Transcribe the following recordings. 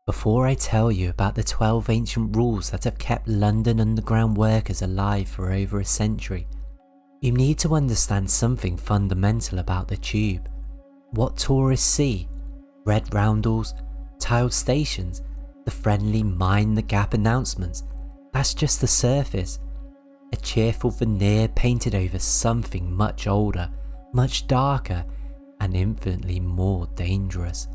Before I tell you about the 12 ancient rules that have kept London Underground workers alive for over a century, you need to understand something fundamental about the tube. What tourists see, red roundels, tiled stations, the friendly mind the gap announcements, that's just the surface. A cheerful veneer painted over something much older, much darker, and infinitely more dangerous.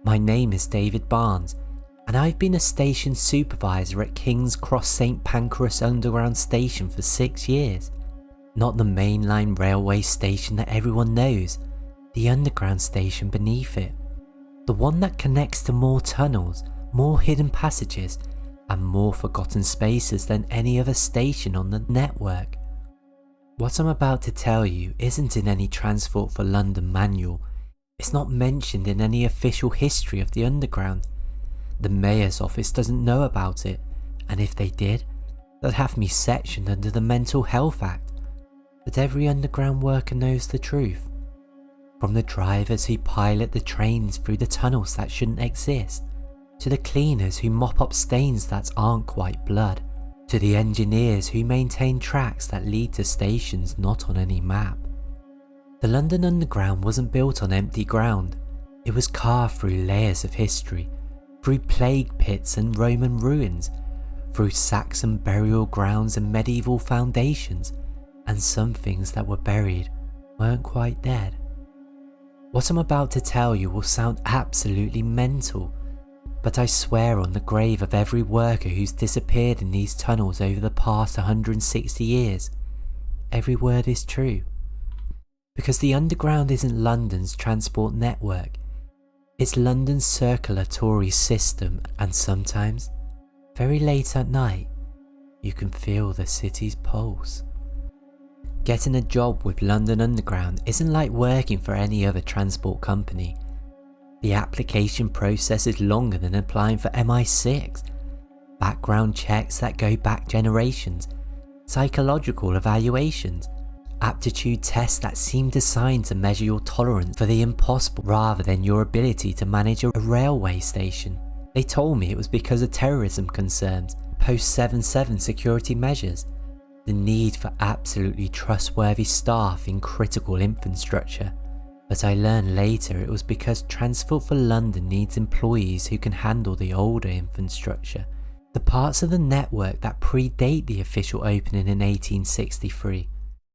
My name is David Barnes, and I've been a station supervisor at King's Cross St Pancras Underground Station for 6 years. Not the mainline railway station that everyone knows, the underground station beneath it. The one that connects to more tunnels, more hidden passages, and more forgotten spaces than any other station on the network. What I'm about to tell you isn't in any Transport for London manual. It's not mentioned in any official history of the underground. The Mayor's office doesn't know about it, and if they did, they'd have me sectioned under the Mental Health Act. But every underground worker knows the truth. From the drivers who pilot the trains through the tunnels that shouldn't exist, to the cleaners who mop up stains that aren't quite blood, to the engineers who maintain tracks that lead to stations not on any map. The London Underground wasn't built on empty ground. It was carved through layers of history, through plague pits and Roman ruins, through Saxon burial grounds and medieval foundations, and some things that were buried weren't quite dead. What I'm about to tell you will sound absolutely mental, but I swear on the grave of every worker who's disappeared in these tunnels over the past 160 years, every word is true. Because the underground isn't London's transport network, it's London's circulatory system, and sometimes, very late at night, you can feel the city's pulse. Getting a job with London Underground isn't like working for any other transport company. The application process is longer than applying for MI6. Background checks that go back generations, psychological evaluations, aptitude tests that seem designed to measure your tolerance for the impossible rather than your ability to manage a railway station. They told me it was because of terrorism concerns, post 7/7 security measures, the need for absolutely trustworthy staff in critical infrastructure. But I learned later it was because Transport for London needs employees who can handle the older infrastructure, the parts of the network that predate the official opening in 1863.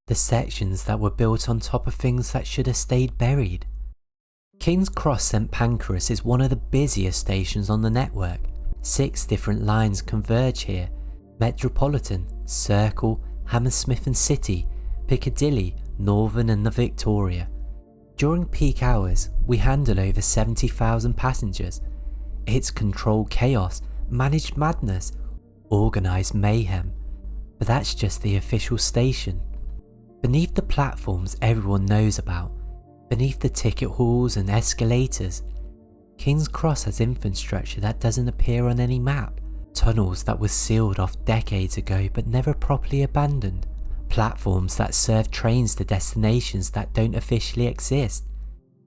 The sections that were built on top of things that should have stayed buried. King's Cross St Pancras is one of the busiest stations on the network. 6 different lines converge here: Metropolitan, Circle, Hammersmith and City, Piccadilly, Northern and the Victoria. During peak hours, we handle over 70,000 passengers. It's controlled chaos, managed madness, organised mayhem. But that's just the official station. Beneath the platforms everyone knows about, beneath the ticket halls and escalators, King's Cross has infrastructure that doesn't appear on any map. Tunnels that were sealed off decades ago but never properly abandoned. Platforms that serve trains to destinations that don't officially exist.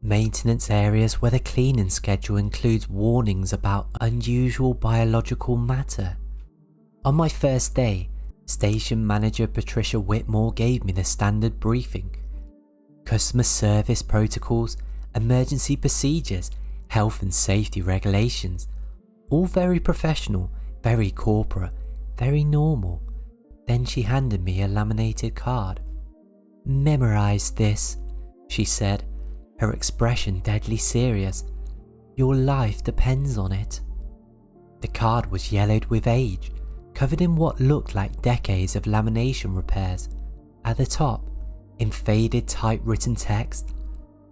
Maintenance areas where the cleaning schedule includes warnings about unusual biological matter. On my first day, Station Manager Patricia Whitmore gave me the standard briefing. Customer service protocols, emergency procedures, health and safety regulations. All very professional, very corporate, very normal. Then she handed me a laminated card. "Memorize this," she said, her expression deadly serious. "Your life depends on it." The card was yellowed with age, covered in what looked like decades of lamination repairs. At the top, in faded typewritten text,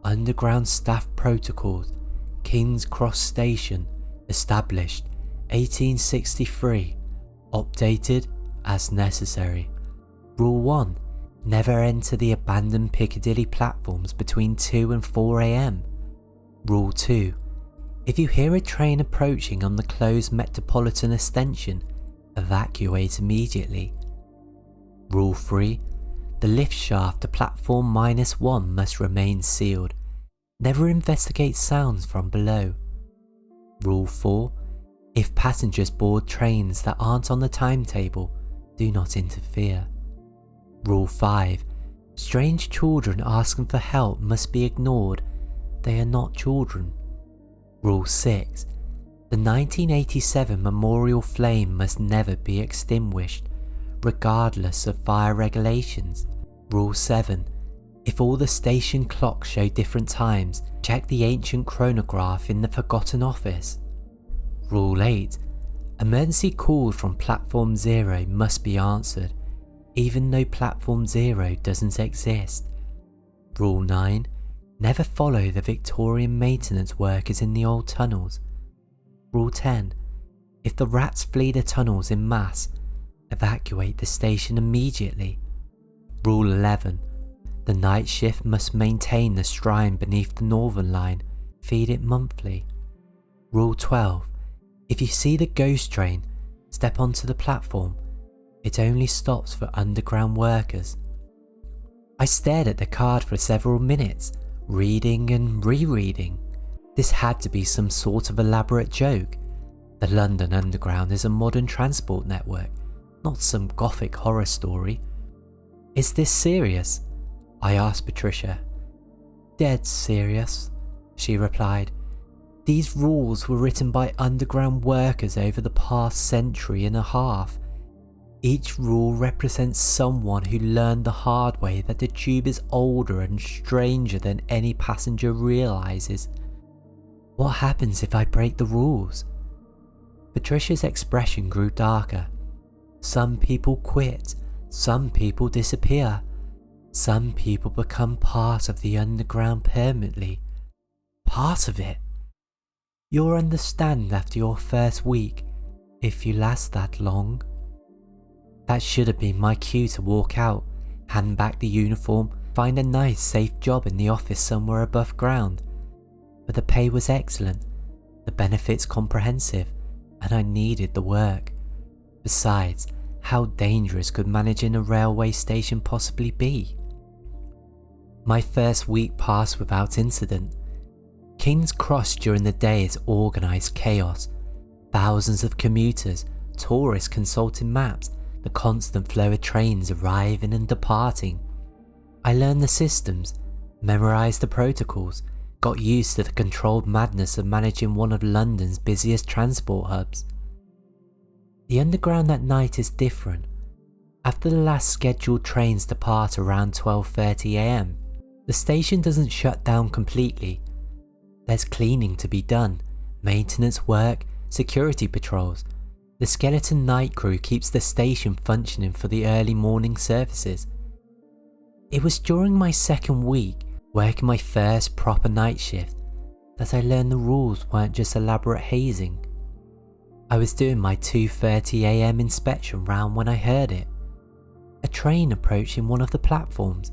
"Underground Staff Protocols, King's Cross Station, established 1863, updated as necessary. Rule 1. Never enter the abandoned Piccadilly platforms between 2 and 4 AM. Rule 2. If you hear a train approaching on the closed Metropolitan extension, evacuate immediately. Rule 3. The lift shaft to platform -1 must remain sealed. Never investigate sounds from below. Rule 4. If passengers board trains that aren't on the timetable, do not interfere. Rule 5. Strange children asking for help must be ignored. They are not children. Rule 6. The 1987 memorial flame must never be extinguished, regardless of fire regulations. Rule 7. If all the station clocks show different times, check the ancient chronograph in the forgotten office. Rule 8. Emergency calls from Platform 0 must be answered, even though Platform 0 doesn't exist. Rule 9. Never follow the Victorian maintenance workers in the old tunnels. Rule 10. If the rats flee the tunnels in mass, evacuate the station immediately. Rule 11. The night shift must maintain the shrine beneath the Northern Line, feed it monthly. Rule 12. If you see the ghost train, step onto the platform. It only stops for underground workers. I stared at the card for several minutes, reading and rereading. This had to be some sort of elaborate joke. The London Underground is a modern transport network, not some gothic horror story. Is this serious? I asked Patricia. Dead serious, she replied. These rules were written by underground workers over the past century and a half. Each rule represents someone who learned the hard way that the tube is older and stranger than any passenger realizes. What happens if I break the rules? Patricia's expression grew darker. Some people quit, some people disappear, some people become part of the underground permanently. Part of it? You'll understand after your first week, if you last that long. That should have been my cue to walk out, hand back the uniform, find a nice safe job in the office somewhere above ground. But the pay was excellent, the benefits comprehensive, and I needed the work. Besides, how dangerous could managing a railway station possibly be? My first week passed without incident. King's Cross during the day is organised chaos. Thousands of commuters, tourists consulting maps, the constant flow of trains arriving and departing. I learned the systems, memorised the protocols, got used to the controlled madness of managing one of London's busiest transport hubs. The underground at night is different. After the last scheduled trains depart around 12:30 am, the station doesn't shut down completely. There's cleaning to be done, maintenance work, security patrols. The skeleton night crew keeps the station functioning for the early morning services. It was during my second week, working my first proper night shift, that I learned the rules weren't just elaborate hazing. I was doing my 2:30 am inspection round when I heard it. A train approaching one of the platforms,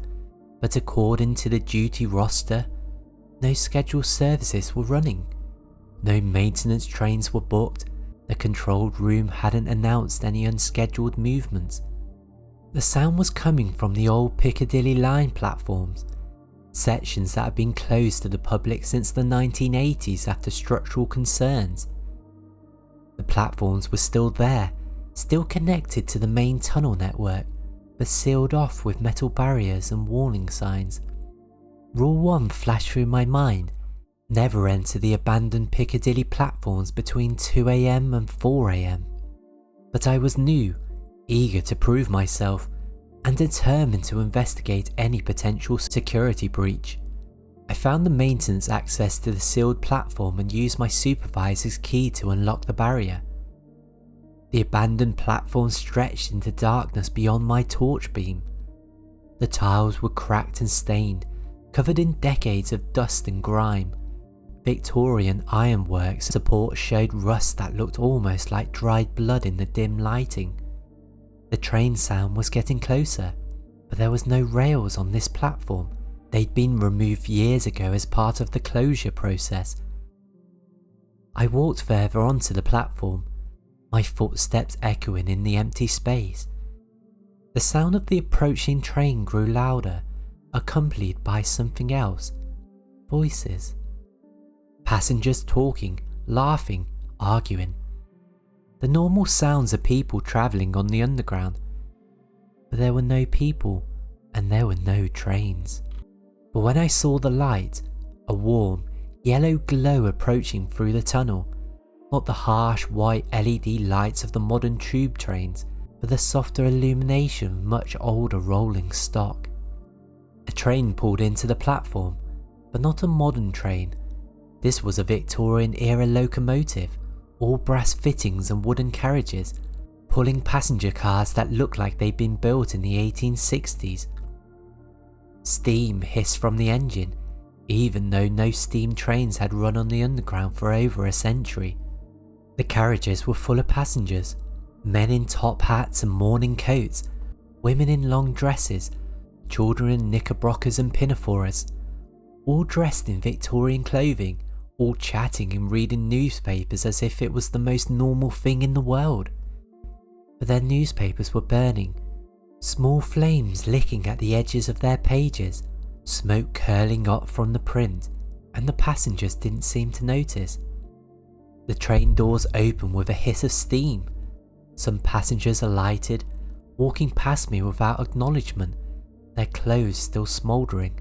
but according to the duty roster, no scheduled services were running. No maintenance trains were booked. The controlled room hadn't announced any unscheduled movements. The sound was coming from the old Piccadilly line platforms, sections that had been closed to the public since the 1980s after structural concerns. The platforms were still there, still connected to the main tunnel network, but sealed off with metal barriers and warning signs. Rule 1 flashed through my mind: never enter the abandoned Piccadilly platforms between 2 am and 4 am. But I was new, eager to prove myself, and determined to investigate any potential security breach. I found the maintenance access to the sealed platform and used my supervisor's key to unlock the barrier. The abandoned platform stretched into darkness beyond my torch beam. The tiles were cracked and stained, covered in decades of dust and grime. Victorian ironwork support showed rust that looked almost like dried blood in the dim lighting. The train sound was getting closer, but there was no rails on this platform. They'd been removed years ago as part of the closure process. I walked further onto the platform, my footsteps echoing in the empty space. The sound of the approaching train grew louder, accompanied by something else. Voices. Passengers talking, laughing, arguing. The normal sounds of people travelling on the underground. But there were no people, and there were no trains. But when I saw the light, a warm, yellow glow approaching through the tunnel, not the harsh white LED lights of the modern tube trains, but the softer illumination of much older rolling stock. A train pulled into the platform, but not a modern train. This was a Victorian-era locomotive, all brass fittings and wooden carriages, pulling passenger cars that looked like they'd been built in the 1860s. Steam hissed from the engine, even though no steam trains had run on the underground for over a century. The carriages were full of passengers, men in top hats and morning coats, women in long dresses, children in knickerbockers and pinafores, all dressed in Victorian clothing, all chatting and reading newspapers as if it was the most normal thing in the world. But their newspapers were burning, small flames licking at the edges of their pages, smoke curling up from the print, and the passengers didn't seem to notice. The train doors opened with a hiss of steam. Some passengers alighted, walking past me without acknowledgement, their clothes still smouldering.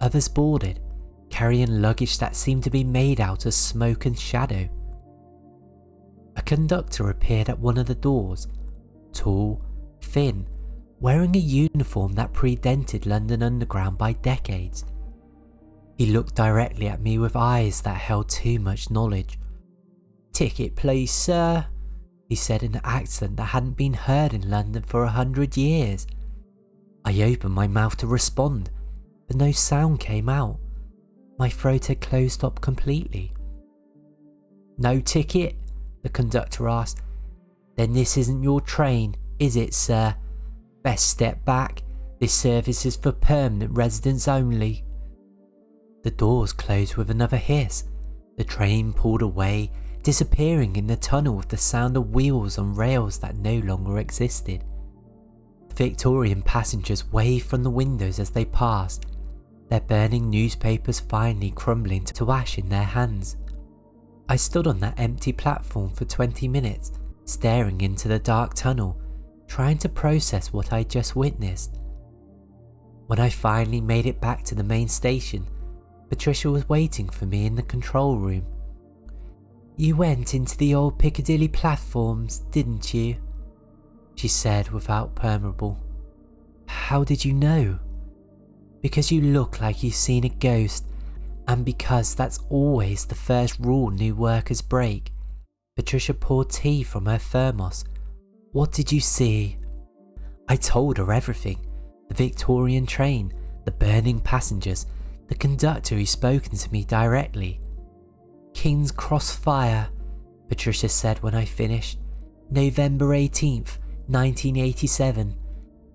Others boarded, carrying luggage that seemed to be made out of smoke and shadow. A conductor appeared at one of the doors, tall, thin, wearing a uniform that predated London Underground by decades. He looked directly at me with eyes that held too much knowledge. "Ticket please, sir," he said in an accent that hadn't been heard in London for 100 years. I opened my mouth to respond, but no sound came out. My throat had closed up completely. "No ticket?" the conductor asked. "Then this isn't your train, is it, sir? Best step back. This service is for permanent residents only." The doors closed with another hiss. The train pulled away, disappearing in the tunnel with the sound of wheels on rails that no longer existed. The Victorian passengers waved from the windows as they passed, their burning newspapers finally crumbling to ash in their hands. I stood on that empty platform for 20 minutes, staring into the dark tunnel, trying to process what I'd just witnessed. When I finally made it back to the main station, Patricia was waiting for me in the control room. "You went into the old Piccadilly platforms, didn't you?" she said without permeable. "How did you know?" "Because you look like you've seen a ghost, and because that's always the first rule new workers break." Patricia poured tea from her thermos. "What did you see?" I told her everything. The Victorian train, the burning passengers, the conductor who'd spoken to me directly. "King's Cross fire," Patricia said when I finished. "November 18th, 1987.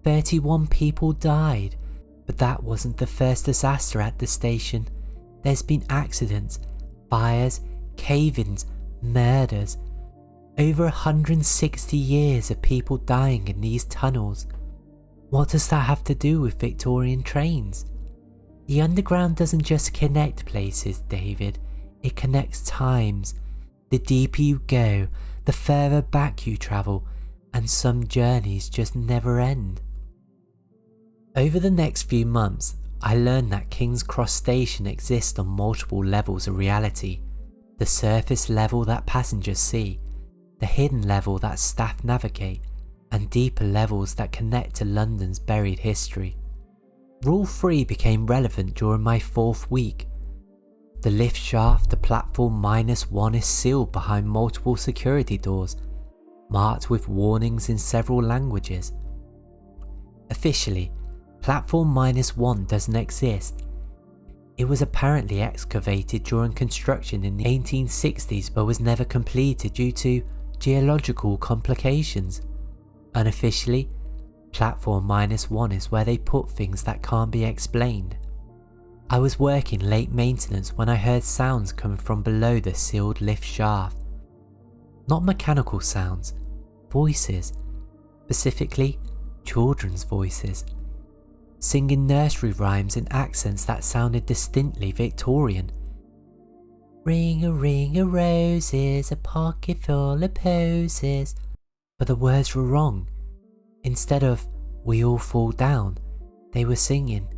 31 people died, but that wasn't the first disaster at the station. There's been accidents, fires, cave-ins, murders. Over 160 years of people dying in these tunnels. What does that have to do with Victorian trains? The underground doesn't just connect places, David. It connects times. The deeper you go, the further back you travel, and some journeys just never end." Over the next few months, I learned that King's Cross Station exists on multiple levels of reality. The surface level that passengers see, the hidden level that staff navigate, and deeper levels that connect to London's buried history. Rule 3 became relevant during my 4th week. The lift shaft to platform -1 is sealed behind multiple security doors, marked with warnings in several languages. Officially, platform -1 doesn't exist. It was apparently excavated during construction in the 1860s but was never completed due to geological complications. Unofficially, platform -1 is where they put things that can't be explained. I was working late maintenance when I heard sounds coming from below the sealed lift shaft. Not mechanical sounds, voices, specifically children's voices, singing nursery rhymes in accents that sounded distinctly Victorian. Ring a roses, a pocket full of posies. But the words were wrong. Instead of we all fall down, they were singing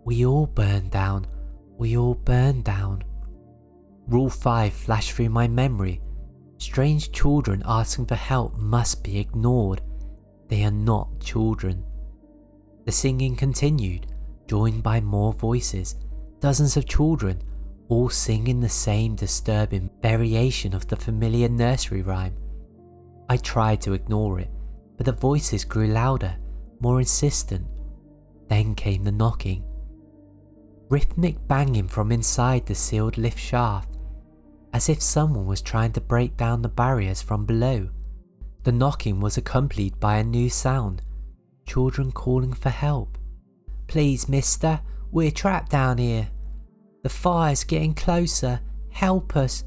we all burn down, we all burn down. Rule 5 flashed through my memory. Strange children asking for help must be ignored. They are not children. The singing continued, joined by more voices, dozens of children, all singing the same disturbing variation of the familiar nursery rhyme. I tried to ignore it, but the voices grew louder, more insistent. Then came the knocking. Rhythmic banging from inside the sealed lift shaft, as if someone was trying to break down the barriers from below. The knocking was accompanied by a new sound, children calling for help. "Please, mister, we're trapped down here. The fire's getting closer. Help us.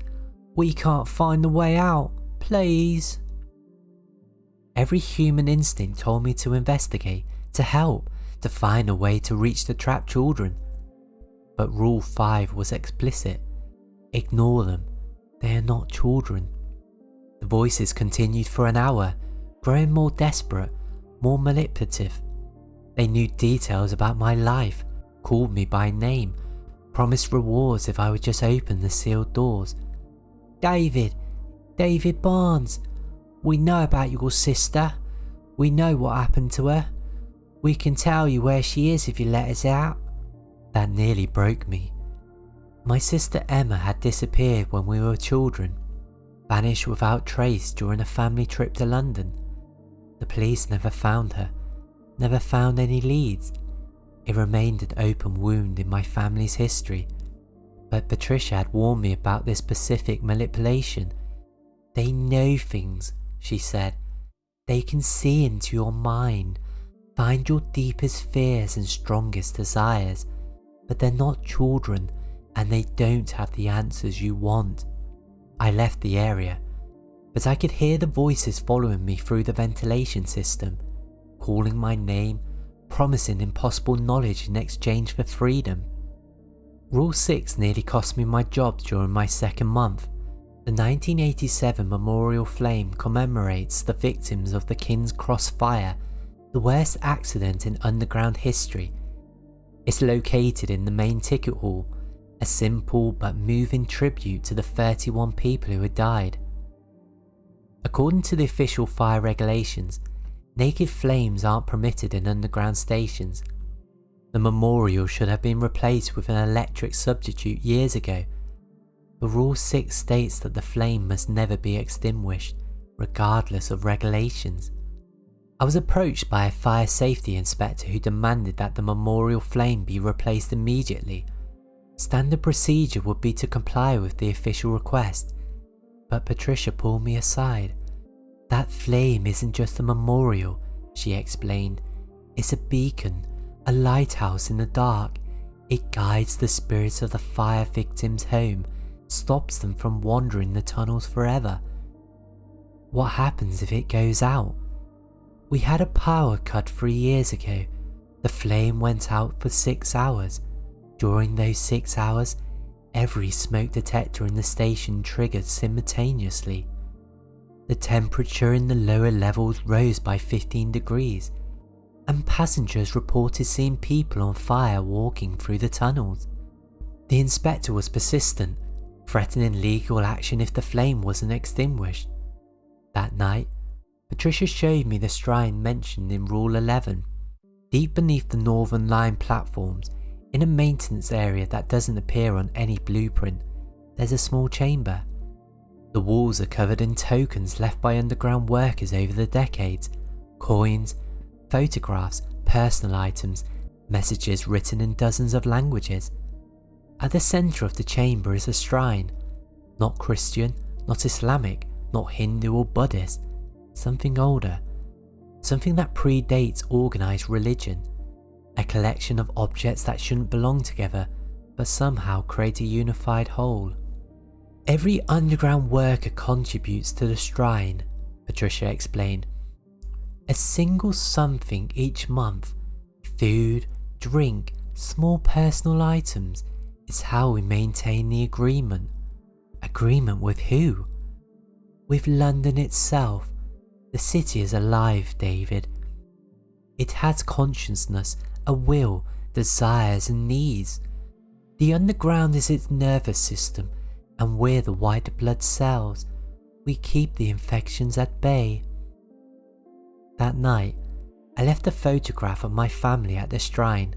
We can't find the way out. Please." Every human instinct told me to investigate, to help, to find a way to reach the trapped children. But Rule 5 was explicit. Ignore them. They are not children. The voices continued for an hour, growing more desperate, more manipulative. They knew details about my life, called me by name, promised rewards if I would just open the sealed doors. David Barnes, we know about your sister. We know what happened to her. We can tell you where she is if you let us out." That nearly broke me. My sister Emma had disappeared when we were children, vanished without trace during a family trip to London. The police never found her, never found any leads. It remained an open wound in my family's history. But Patricia had warned me about this specific manipulation. "They know things," she said. "They can see into your mind, find your deepest fears and strongest desires. But they're not children, and they don't have the answers you want." I left the area, but I could hear the voices following me through the ventilation system, calling my name, promising impossible knowledge in exchange for freedom. Rule 6 nearly cost me my job during my second month. The 1987 Memorial Flame commemorates the victims of the King's Cross fire, the worst accident in underground history. It's located in the main ticket hall, a simple but moving tribute to the 31 people who had died. According to the official fire regulations, naked flames aren't permitted in underground stations. The memorial should have been replaced with an electric substitute years ago, but Rule 6 states that the flame must never be extinguished, regardless of regulations. I was approached by a fire safety inspector who demanded that the memorial flame be replaced immediately. Standard procedure would be to comply with the official request, but Patricia pulled me aside. "That flame isn't just a memorial," she explained. "It's a beacon, a lighthouse in the dark. It guides the spirits of the fire victims home, stops them from wandering the tunnels forever." What happens if it goes out? We had a power cut 3 years ago. The flame went out for 6 hours. During those 6 hours, every smoke detector in the station triggered simultaneously. The temperature in the lower levels rose by 15 degrees, and passengers reported seeing people on fire walking through the tunnels. The inspector was persistent, threatening legal action if the flame wasn't extinguished. That night, Patricia showed me the shrine mentioned in Rule 11. Deep beneath the Northern Line platforms, in a maintenance area that doesn't appear on any blueprint, there's a small chamber. The walls are covered in tokens left by underground workers over the decades, coins, photographs, personal items, messages written in dozens of languages. At the centre of the chamber is a shrine, not Christian, not Islamic, not Hindu or Buddhist, something older, something that predates organised religion, a collection of objects that shouldn't belong together but somehow create a unified whole. "Every underground worker contributes to the shrine," Patricia explained. "A single something each month, food, drink, small personal items, is how we maintain the agreement. Agreement with who? With London itself. The city is alive, David. It has consciousness, a will, desires and needs. The underground is its nervous system, and we're the white blood cells. We keep the infections at bay. That night, I left a photograph of my family at the shrine.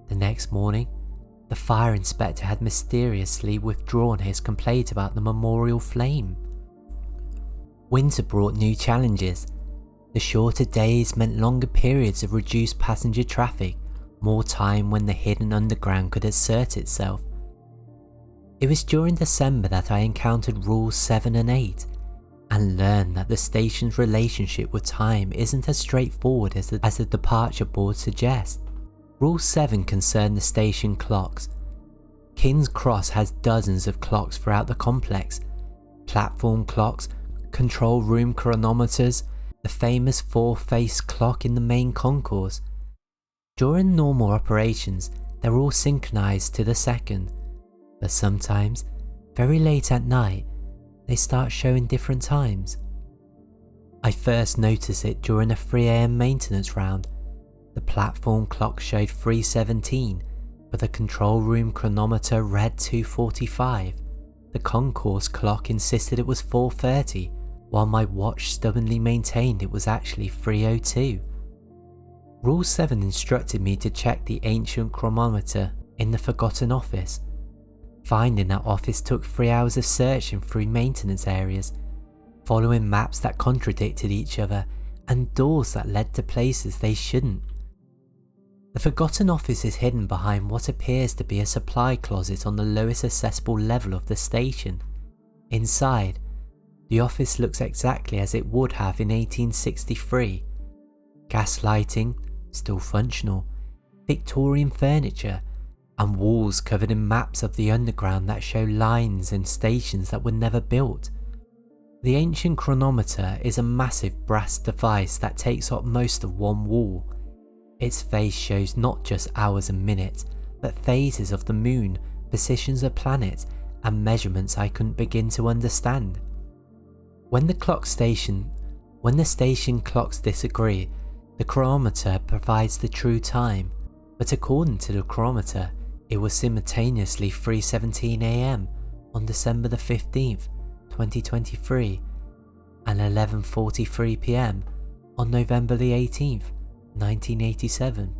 The next morning, the fire inspector had mysteriously withdrawn his complaint about the memorial flame. Winter brought new challenges. The shorter days meant longer periods of reduced passenger traffic, more time when the hidden underground could assert itself. It was during December that I encountered Rules 7 and 8, and learned that the station's relationship with time isn't as straightforward as the departure board suggests. Rule 7 concerned the station clocks. King's Cross has dozens of clocks throughout the complex. Platform clocks, control room chronometers, the famous four-face clock in the main concourse. During normal operations, they're all synchronized to the second, but sometimes, very late at night, they start showing different times. I first noticed it during a 3 AM maintenance round. The platform clock showed 3:17, but the control room chronometer read 2:45. The concourse clock insisted it was 4:30, while my watch stubbornly maintained it was actually 3:02. Rule 7 instructed me to check the ancient chronometer in the forgotten office. Finding that office took 3 hours of searching through maintenance areas, following maps that contradicted each other and doors that led to places they shouldn't. The forgotten office is hidden behind what appears to be a supply closet on the lowest accessible level of the station. Inside, the office looks exactly as it would have in 1863. Gas lighting, still functional, Victorian furniture, and walls covered in maps of the underground that show lines and stations that were never built. The ancient chronometer is a massive brass device that takes up most of one wall. Its face shows not just hours and minutes, but phases of the moon, positions of planets, and measurements I couldn't begin to understand. When the station clocks disagree, the chronometer provides the true time, but according to the chronometer, it was simultaneously 3:17 AM on December the 15th, 2023, and 11:43 PM on November the 18th, 1987.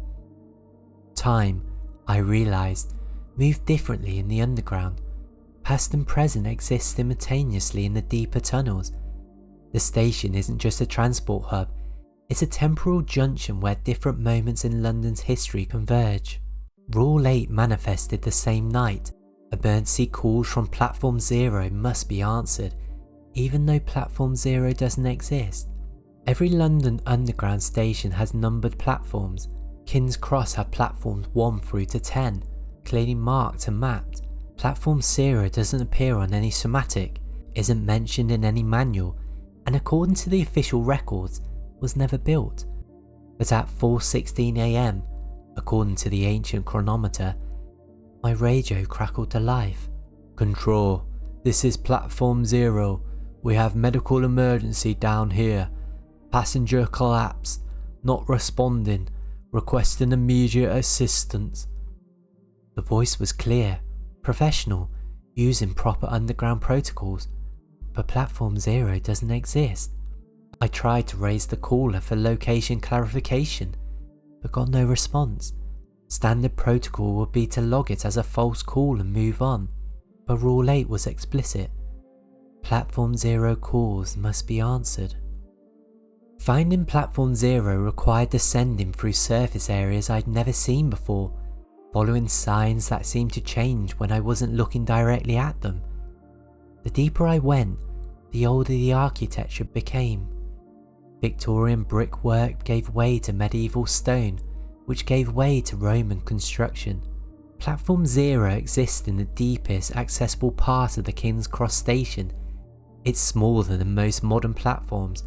Time, I realised, moved differently in the underground. Past and present exist simultaneously in the deeper tunnels. The station isn't just a transport hub, it's a temporal junction where different moments in London's history converge. Rule 8 manifested the same night. Emergency calls from Platform 0 must be answered, even though Platform 0 doesn't exist. Every London Underground station has numbered platforms. King's Cross had platforms 1 through to 10, clearly marked and mapped. Platform 0 doesn't appear on any schematic, isn't mentioned in any manual, and according to the official records, was never built. But at 4:16 AM, according to the ancient chronometer, my radio crackled to life. "Control, this is Platform 0. We have medical emergency down here. Passenger collapsed, not responding, requesting immediate assistance." The voice was clear, professional, using proper underground protocols, but Platform 0 doesn't exist. I tried to raise the caller for location clarification, but got no response. Standard protocol would be to log it as a false call and move on, but Rule 8 was explicit. Platform 0 calls must be answered. Finding Platform 0 required descending through surface areas I'd never seen before, following signs that seemed to change when I wasn't looking directly at them. The deeper I went, the older the architecture became. Victorian brickwork gave way to medieval stone, which gave way to Roman construction. Platform 0 exists in the deepest accessible part of the King's Cross station. It's smaller than most modern platforms,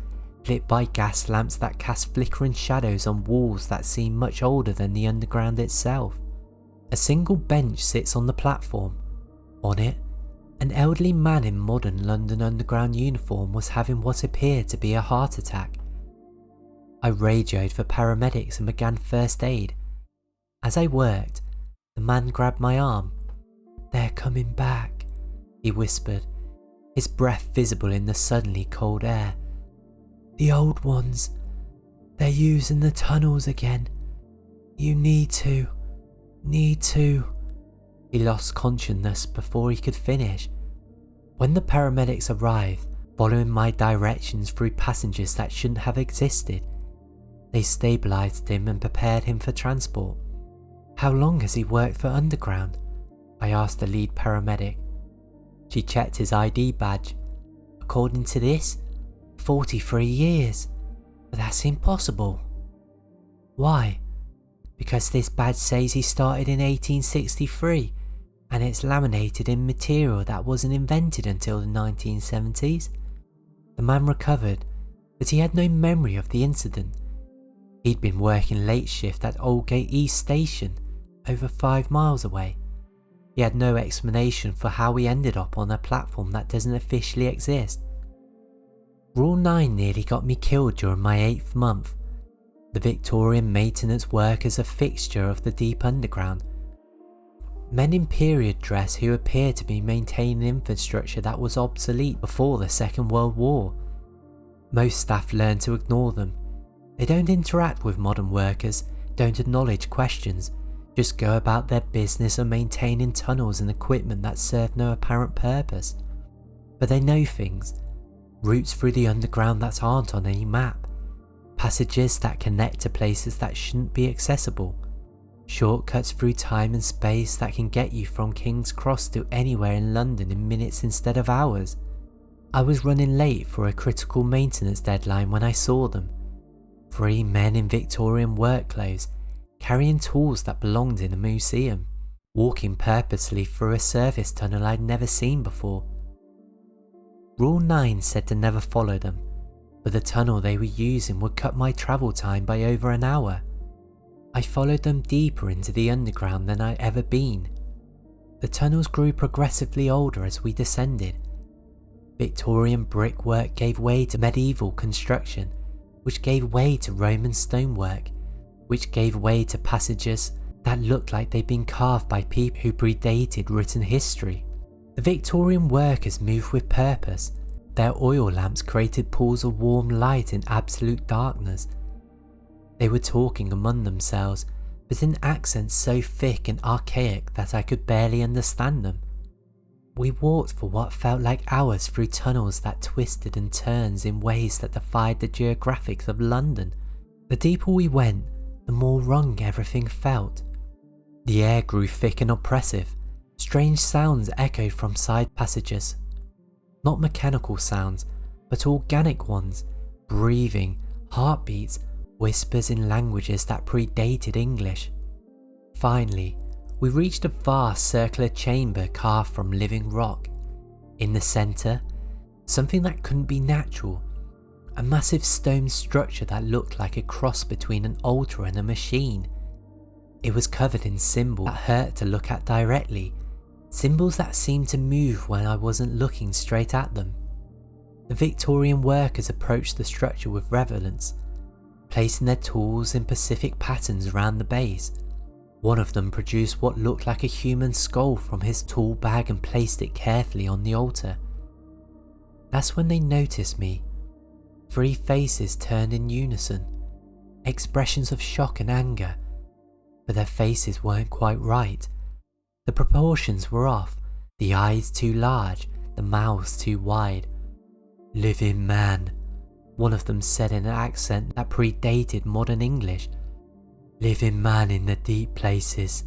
lit by gas lamps that cast flickering shadows on walls that seem much older than the underground itself. A single bench sits on the platform. On it, An elderly man in modern London Underground uniform was having what appeared to be a heart attack. I radioed for paramedics and began first aid. As I worked, the man grabbed my arm. "They're coming back," he whispered, his breath visible in the suddenly cold air. "The old ones. They're using the tunnels again. You need to. He lost consciousness before he could finish. When the paramedics arrived, following my directions through passages that shouldn't have existed, they stabilised him and prepared him for transport. "How long has he worked for Underground?" I asked the lead paramedic. She checked his ID badge. "According to this, 43 years. But that's impossible." "Why?" "Because this badge says he started in 1863 and it's laminated in material that wasn't invented until the 1970s. The man recovered, but he had no memory of the incident. He'd been working late shift at Aldgate East Station, over 5 miles away. He had no explanation for how he ended up on a platform that doesn't officially exist. Rule 9 nearly got me killed during my 8th month. The Victorian maintenance workers a fixture of the deep underground. Men in period dress who appear to be maintaining infrastructure that was obsolete before the Second World War. Most staff learn to ignore them. They don't interact with modern workers, don't acknowledge questions, just go about their business of maintaining tunnels and equipment that serve no apparent purpose. But they know things. Routes through the underground that aren't on any map. Passages that connect to places that shouldn't be accessible. Shortcuts through time and space that can get you from King's Cross to anywhere in London in minutes instead of hours. I was running late for a critical maintenance deadline when I saw them. 3 men in Victorian work clothes, carrying tools that belonged in a museum, walking purposely through a service tunnel I'd never seen before. Rule 9 said to never follow them, but the tunnel they were using would cut my travel time by over an hour. I followed them deeper into the underground than I'd ever been. The tunnels grew progressively older as we descended. Victorian brickwork gave way to medieval construction, which gave way to Roman stonework, which gave way to passages that looked like they'd been carved by people who predated written history. The Victorian workers moved with purpose. Their oil lamps created pools of warm light in absolute darkness. They were talking among themselves, but in accents so thick and archaic that I could barely understand them. We walked for what felt like hours through tunnels that twisted and turned in ways that defied the geographics of London. The deeper we went, the more wrong everything felt. The air grew thick and oppressive. Strange sounds echoed from side passages. Not mechanical sounds, but organic ones. Breathing, heartbeats, whispers in languages that predated English. Finally, we reached a vast circular chamber carved from living rock. In the centre, something that couldn't be natural. A massive stone structure that looked like a cross between an altar and a machine. It was covered in symbols that hurt to look at directly. Symbols that seemed to move when I wasn't looking straight at them. The Victorian workers approached the structure with reverence, placing their tools in specific patterns around the base. One of them produced what looked like a human skull from his tool bag and placed it carefully on the altar. That's when they noticed me. 3 faces turned in unison, expressions of shock and anger, but their faces weren't quite right. The proportions were off, the eyes too large, the mouths too wide. "Living man," one of them said in an accent that predated modern English. "Living man in the deep places.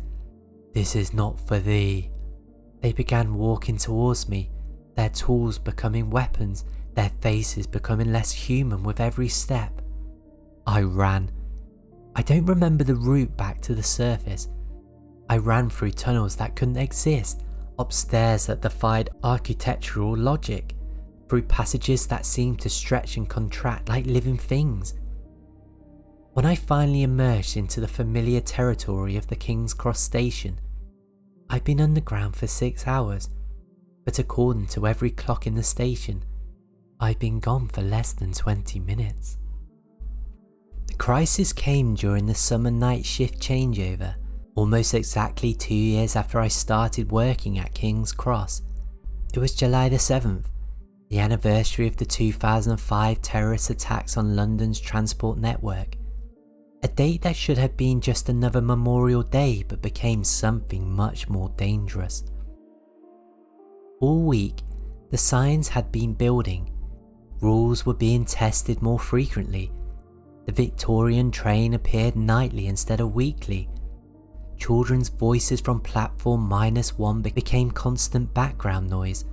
This is not for thee." They began walking towards me, their tools becoming weapons, their faces becoming less human with every step. I ran. I don't remember the route back to the surface. I ran through tunnels that couldn't exist, upstairs that defied architectural logic, through passages that seemed to stretch and contract like living things. When I finally emerged into the familiar territory of the King's Cross station, I'd been underground for 6 hours. but according to every clock in the station, I'd been gone for less than 20 minutes. The crisis came during the summer night shift changeover, almost exactly 2 years after I started working at King's Cross. It was July the 7th, the anniversary of the 2005 terrorist attacks on London's transport network. A date that should have been just another Memorial Day but became something much more dangerous. All week, the signs had been building. Rules were being tested more frequently. The Victorian train appeared nightly instead of weekly. Children's voices from platform -1 became constant background noise.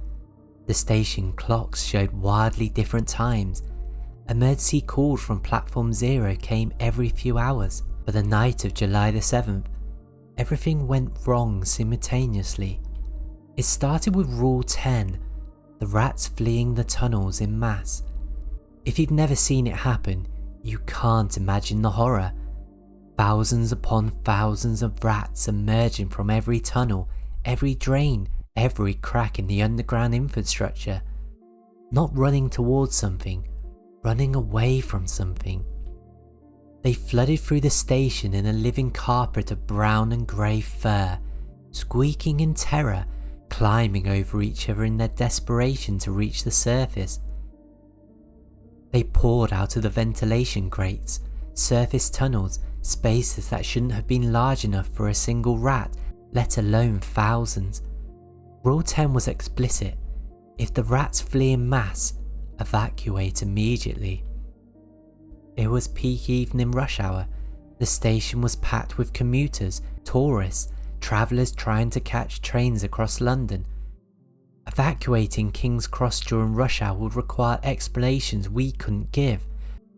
The station clocks showed wildly different times. Emergency calls from platform 0 came every few hours. But the night of July the 7th, everything went wrong simultaneously. It started with Rule 10, the rats fleeing the tunnels in mass. If you've never seen it happen, you can't imagine the horror. Thousands upon thousands of rats emerging from every tunnel, every drain, every crack in the underground infrastructure. Not running towards something, running away from something. They flooded through the station in a living carpet of brown and grey fur, squeaking in terror, climbing over each other in their desperation to reach the surface. They poured out of the ventilation grates, surface tunnels, spaces that shouldn't have been large enough for a single rat, let alone thousands. Rule 10 was explicit. If the rats flee in mass, evacuate immediately. It was peak evening rush hour. The station was packed with commuters, tourists, travellers trying to catch trains across London. Evacuating King's Cross during rush hour would require explanations we couldn't give,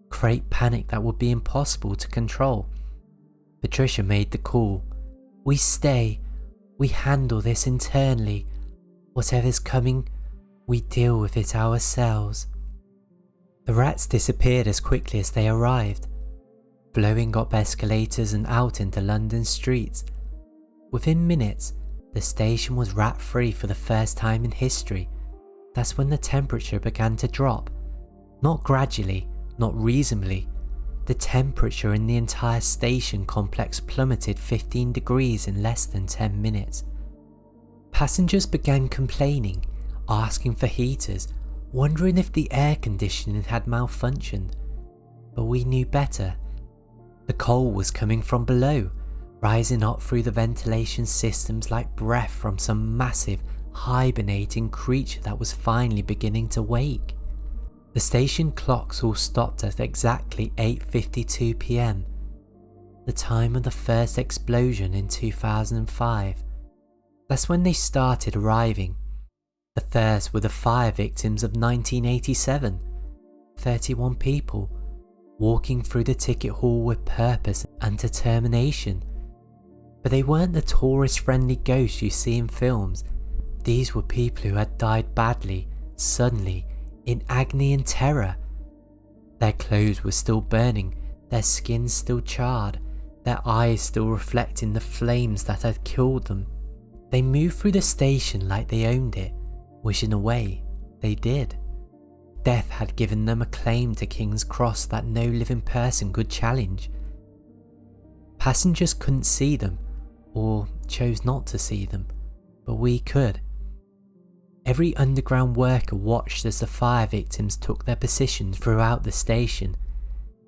create panic that would be impossible to control. Patricia made the call. We stay. We handle this internally. Whatever's coming, we deal with it ourselves. The rats disappeared as quickly as they arrived, blowing up escalators and out into London streets. Within minutes, the station was rat-free for the first time in history. That's when the temperature began to drop. Not gradually, not reasonably. The temperature in the entire station complex plummeted 15 degrees in less than 10 minutes. Passengers began complaining, asking for heaters, wondering if the air conditioning had malfunctioned. But we knew better. The cold was coming from below, rising up through the ventilation systems like breath from some massive, hibernating creature that was finally beginning to wake. The station clocks all stopped at exactly 8:52 p.m, the time of the first explosion in 2005. That's when they started arriving. The first were the fire victims of 1987, 31 people, walking through the ticket hall with purpose and determination. But they weren't the tourist-friendly ghosts you see in films. These were people who had died badly, suddenly, in agony and terror. Their clothes were still burning, their skin still charred, their eyes still reflecting the flames that had killed them. They moved through the station like they owned it, which in a way, they did. Death had given them a claim to King's Cross that no living person could challenge. Passengers couldn't see them, or chose not to see them, but we could. Every underground worker watched as the fire victims took their positions throughout the station,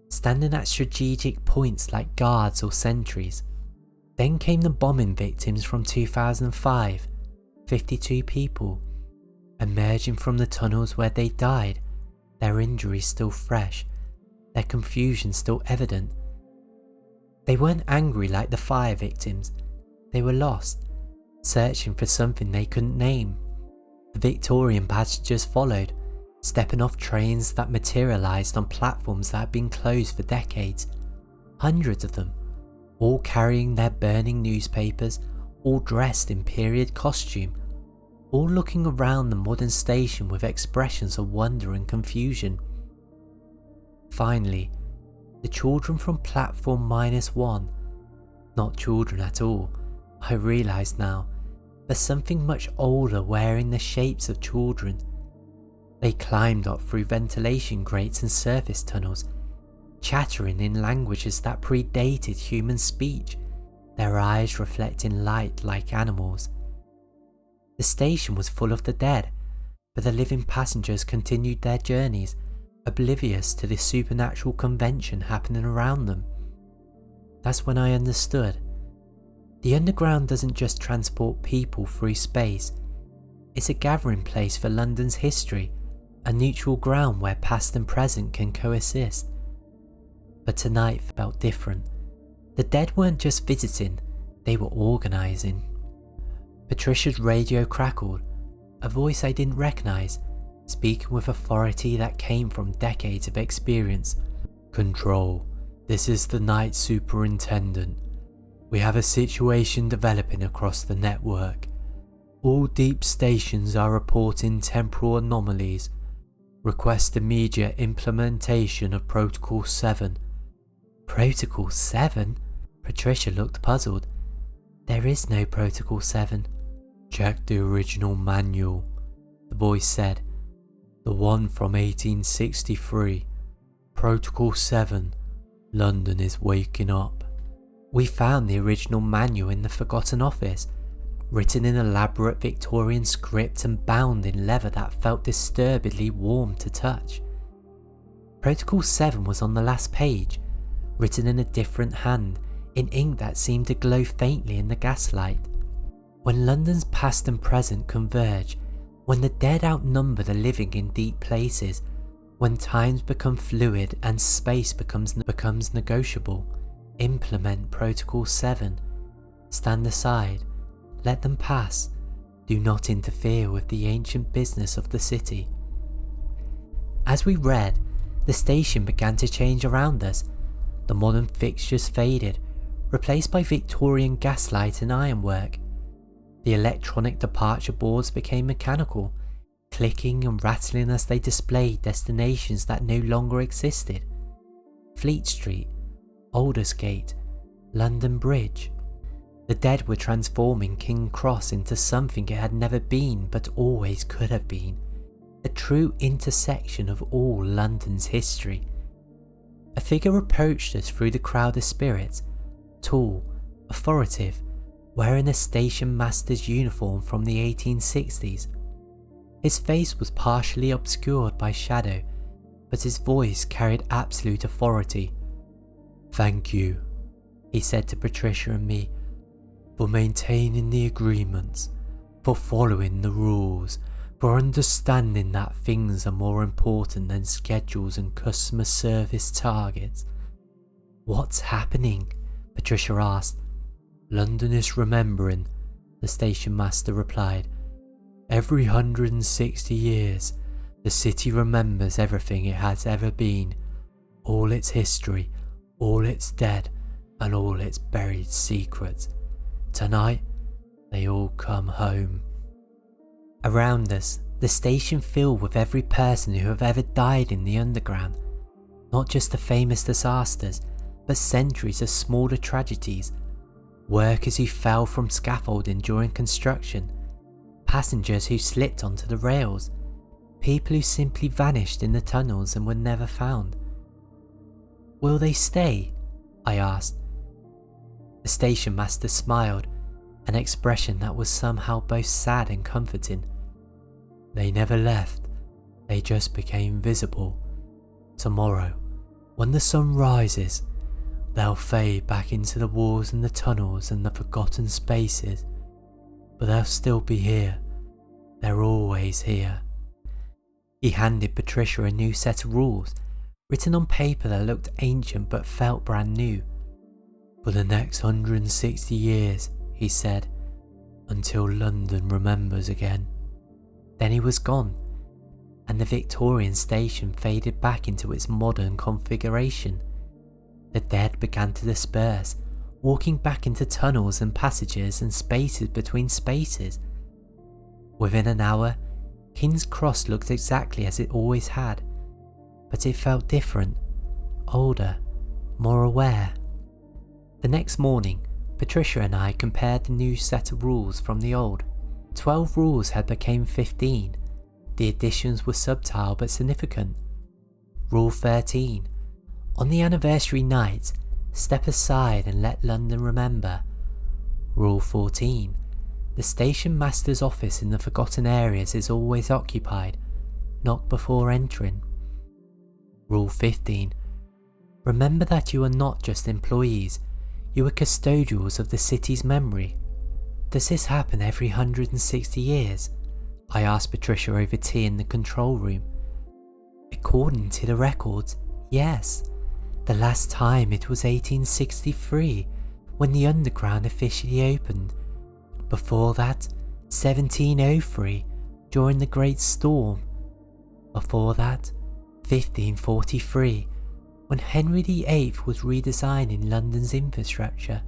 standing at strategic points like guards or sentries. Then came the bombing victims from 2005, 52 people, emerging from the tunnels where they died, their injuries still fresh, their confusion still evident. They weren't angry like the fire victims, they were lost, searching for something they couldn't name. The Victorian passengers followed, stepping off trains that materialised on platforms that had been closed for decades. Hundreds of them, all carrying their burning newspapers, all dressed in period costume, all looking around the modern station with expressions of wonder and confusion. Finally, the children from platform -1, not children at all, I realised now, but something much older wearing the shapes of children. They climbed up through ventilation grates and surface tunnels, chattering in languages that predated human speech, their eyes reflecting light like animals. The station was full of the dead, but the living passengers continued their journeys, oblivious to the supernatural convention happening around them. That's when I understood. The underground doesn't just transport people through space, it's a gathering place for London's history, a neutral ground where past and present can coexist. But tonight felt different. The dead weren't just visiting, they were organising. Patricia's radio crackled, a voice I didn't recognise, speaking with authority that came from decades of experience. "Control, this is the night superintendent. We have a situation developing across the network. All deep stations are reporting temporal anomalies. Request immediate implementation of Protocol 7. Protocol 7? Patricia looked puzzled. There is no Protocol 7. Check the original manual, the voice said. The one from 1863. Protocol 7. London is waking up. We found the original manual in the forgotten office, written in elaborate Victorian script and bound in leather that felt disturbingly warm to touch. Protocol 7 was on the last page, written in a different hand, in ink that seemed to glow faintly in the gaslight. When London's past and present converge, when the dead outnumber the living in deep places, when times become fluid and space becomes negotiable, implement Protocol 7. Stand aside, let them pass, do not interfere with the ancient business of the city. As we read, the station began to change around us. The modern fixtures faded, replaced by Victorian gaslight and ironwork. The electronic departure boards became mechanical, clicking and rattling as they displayed destinations that no longer existed. Fleet Street, Aldersgate, London Bridge. The dead were transforming King Cross into something it had never been but always could have been, a true intersection of all London's history. A figure approached us through the crowd of spirits, tall, authoritative, wearing a station master's uniform from the 1860s. His face was partially obscured by shadow, but his voice carried absolute authority. "Thank you," he said to Patricia and me, "for maintaining the agreements, for following the rules, for understanding that things are more important than schedules and customer service targets." "What's happening?" Patricia asked. "London is remembering," the station master replied. "Every 160 years, the city remembers everything it has ever been, all its history, all its dead, and all its buried secrets. Tonight, they all come home." Around us, the station filled with every person who have ever died in the underground. Not just the famous disasters, but centuries of smaller tragedies. Workers who fell from scaffolding during construction, passengers who slipped onto the rails, people who simply vanished in the tunnels and were never found. "Will they stay?" I asked. The station master smiled, an expression that was somehow both sad and comforting. "They never left, they just became visible. Tomorrow, when the sun rises, they'll fade back into the walls and the tunnels and the forgotten spaces, but they'll still be here. They're always here." He handed Patricia a new set of rules, written on paper that looked ancient but felt brand new. "For the next 160 years, he said, until London remembers again." Then he was gone, and the Victorian station faded back into its modern configuration. The dead began to disperse, walking back into tunnels and passages and spaces between spaces. Within an hour, King's Cross looked exactly as it always had, but it felt different, older, more aware. The next morning, Patricia and I compared the new set of rules from the old. 12 rules had become 15. The additions were subtle but significant. Rule 13. On the anniversary night, step aside and let London remember. Rule 14. The station master's office in the forgotten areas is always occupied. Knock before entering. Rule 15. Remember that you are not just employees, you are custodians of the city's memory. Does this happen every 160 years? I asked Patricia over tea in the control room. According to the records, yes. The last time it was 1863, when the underground officially opened. Before that, 1703, during the Great Storm. Before that, 1543, when Henry VIII was redesigning London's infrastructure.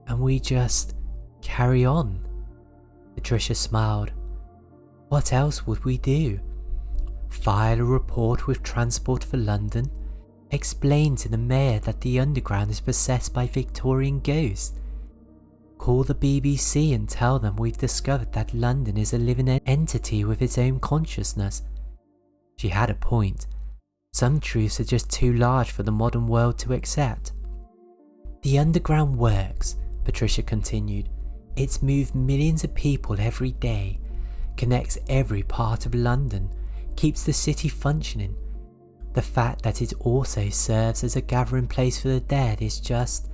And we just carry on. Patricia smiled. What else would we do? File a report with Transport for London? Explain to the mayor that the underground is possessed by Victorian ghosts? Call the BBC and tell them we've discovered that London is a living entity with its own consciousness? She had a point. Some truths are just too large for the modern world to accept. The underground works, Patricia continued. It's moved millions of people every day, connects every part of London, keeps the city functioning. The fact that it also serves as a gathering place for the dead is just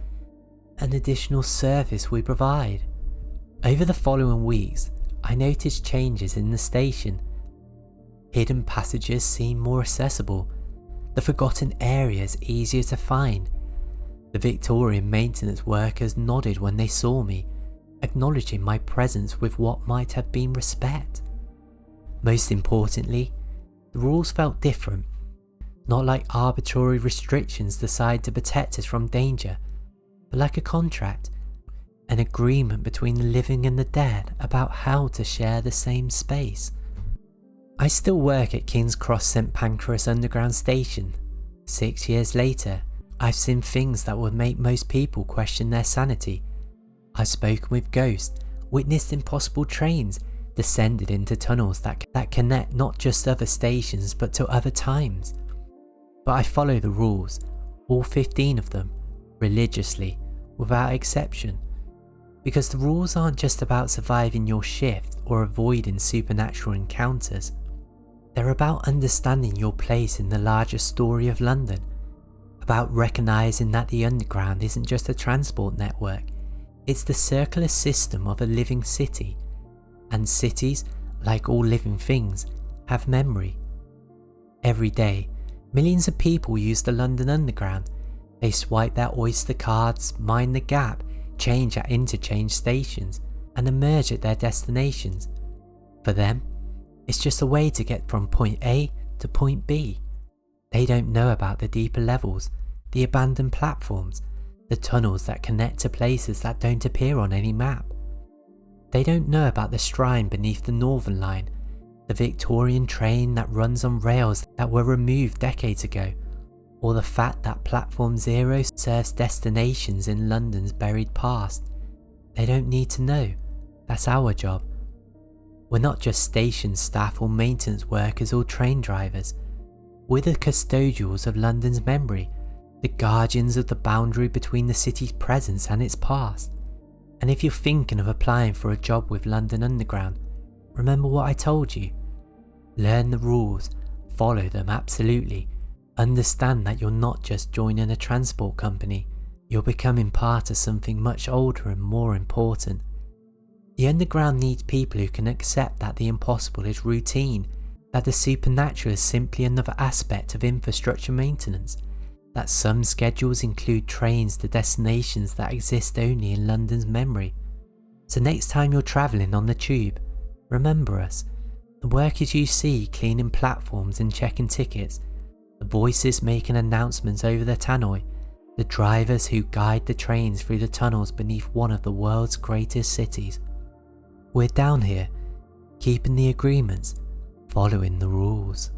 an additional service we provide. Over the following weeks, I noticed changes in the station. Hidden passages seemed more accessible, the forgotten areas easier to find. The Victorian maintenance workers nodded when they saw me, acknowledging my presence with what might have been respect. Most importantly, the rules felt different, not like arbitrary restrictions designed to protect us from danger, but like a contract, an agreement between the living and the dead about how to share the same space. I still work at King's Cross St Pancras Underground Station. 6 years later, I've seen things that would make most people question their sanity. I've spoken with ghosts, witnessed impossible trains, descended into tunnels that connect not just other stations but to other times. But I follow the rules, all 15 of them, religiously, without exception. Because the rules aren't just about surviving your shift or avoiding supernatural encounters. They're about understanding your place in the larger story of London, about recognising that the underground isn't just a transport network, it's the circular system of a living city, and cities, like all living things, have memory. Every day, millions of people use the London Underground. They swipe their Oyster cards, mind the gap, change at interchange stations, and emerge at their destinations. For them, it's just a way to get from point A to point B. They don't know about the deeper levels, the abandoned platforms, the tunnels that connect to places that don't appear on any map. They don't know about the shrine beneath the Northern Line, the Victorian train that runs on rails that were removed decades ago, or the fact that Platform Zero serves destinations in London's buried past. They don't need to know. That's our job. We're not just station staff or maintenance workers or train drivers. We're the custodians of London's memory, the guardians of the boundary between the city's presence and its past. And if you're thinking of applying for a job with London Underground, remember what I told you. Learn the rules, follow them absolutely. Understand that you're not just joining a transport company, you're becoming part of something much older and more important. The Underground needs people who can accept that the impossible is routine, that the supernatural is simply another aspect of infrastructure maintenance, that some schedules include trains to destinations that exist only in London's memory. So next time you're travelling on the tube, remember us. The workers you see cleaning platforms and checking tickets, the voices making announcements over the tannoy, the drivers who guide the trains through the tunnels beneath one of the world's greatest cities. We're down here, keeping the agreements, following the rules.